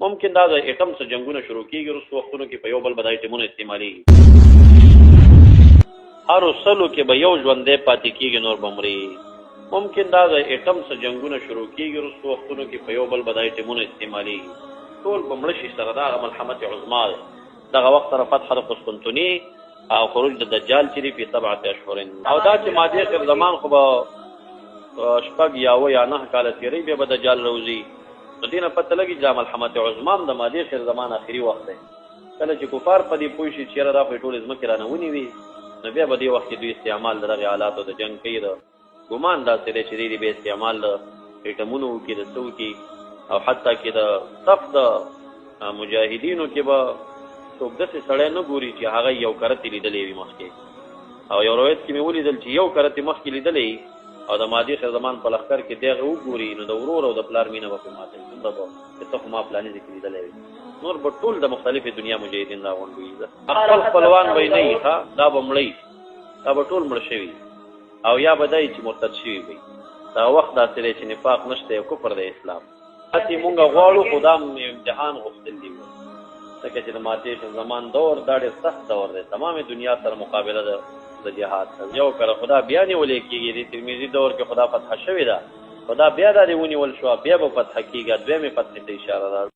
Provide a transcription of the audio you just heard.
ممکن دا د اټم سره جنگونه شروع کیږي وروستو وختونو کې په یو بل به دا ټیمونه استعمالېږي هر سلو کې به یو ژوندی پاتې کیږي نور به مري ممکن دا د اټم سره جنگونه شروع کیږي وروستو وختونو کې په یو بل به دا ټیمونه استعمالېږي ټول به مړه شي سره دا هغه ملحمت عظما ده دغه وخت سره فتح د قسطنطنیې او خروج د دجال چې دی په 7 اشهر او دا چې ماضي آخر زمان خو به شپږ یا اوه یا 9 کاله تېري بیا به دجال روځي نو دې نه پته لګي چې دا ملحمت عظما هم د ماضي آخر زمان آخري وخت دی کله چې کفار په دې پوه شي چې یاره دا خو یې ټولې ځمکې رانه ونیوي نو بیا به دې وخت کې دوی استعمال د دغې آلاتو د جنګ کوي د ګمان داسې دی چې دی به استعمال د ایټمونو وکړي د څه وکړي او حتی کې د صف د مجاهدینو کې به څوک داسې سړی نه ګوري چې هغه یو کرتې لیدلی وي مخکې او یو روایت کې مې ولیدل چې یو کرتې مخکې لیدلی او د ماضي خیر زمان په لښکر کې د هغه وګوري نو د ورور او د پلار مینه به پرې ماتوي دومره به چې ته خو ما فلاني ځای کې لیدلی وي نور به ټول د مختلفې دنیا مجاهدین راغونډ وي خپل خپلوان به یې نه وي ښه دا به مړی دا به ټول مړ شوي او یا به دی چې مرتد شوي وي دا وخت داسې دی چې نفاق نشته یو کفر د اسلام هسې مونږ غواړو خو دا امتحان غوښتل دي ځکه چې د ماتې زمان دور دا ډېر سخت دور دی تمامې دنیا سره مقابله ده د جهاد سره یو کله خدا بیا نیولې کېږي د ترمیزي دور کې خدا فتح شوې ده خدا بیا دا دې ونیول شوه بیا به فتح کېږي دویمې فتحې ته اشاره ده